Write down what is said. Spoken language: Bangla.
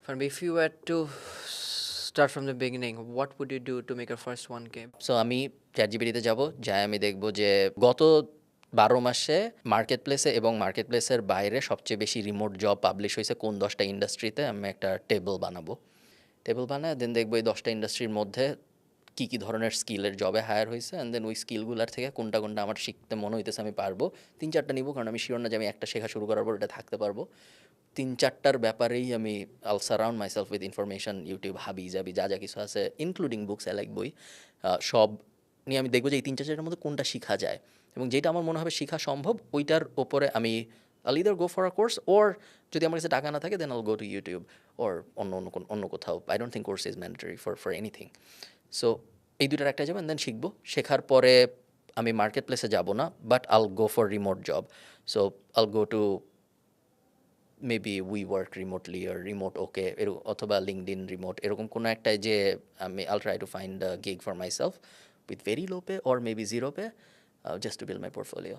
Farm, if you were to start from the beginning, what would you do to make your first 1K? So আমি চ্যাটজিপিটিতে যাব, যাই আমি দেখব যে গত 12 মাসে মার্কেট প্লেসে এবং মার্কেট প্লেসের বাইরে সবচেয়ে বেশি রিমোট জব পাবলিশ হয়েছে কোন 10টা ইন্ডাস্ট্রিতে। আমি একটা টেবিল বানাবো, টেবিল বানায় দেন দেখবো এই 10টা ইন্ডাস্ট্রির মধ্যে কী কী ধরনের স্কিলের জবে হায়ার হয়েছে, অ্যান্ড দেন ওই স্কিলগুলোর থেকে কোনটা কোনটা আমার শিখতে মনে হইতেছে আমি পারবো। 3-4টা নিব, কারণ আমি শিওর না যে আমি একটা শেখা শুরু করার পর এটা থাকতে পারবো। 3-4টার ব্যাপারেই আমি I'll surround myself with information, YouTube, হাবি জাবি যা যা কিছু আছে, ইনক্লুডিং বুকস, আই লাইক বই, সব নিয়ে আমি দেখবো যে এই 3-4টার মধ্যে কোনটা শিখা যায় এবং যেটা আমার মনে হবে শিখা সম্ভব ওইটার ওপরে আমি I'll either go for a course, or যদি আমার কাছে টাকা না থাকে দেন আল গো টু ইউটিউব ওর অন্য কোথাও। I don't think course is mandatory for anything. So এই দুটার একটা যাবেন, দেন শিখবো। শেখার পরে আমি মার্কেট প্লেসে যাবো না, but I'll go for remote job. So I'll go to maybe we work remotely আর রিমোট ওকে অথবা লিঙ্কডইন রিমোট, এরকম কোনো একটাই যে আমি I'll try to find a gig for myself with very low pay or maybe zero pay, just to build my portfolio.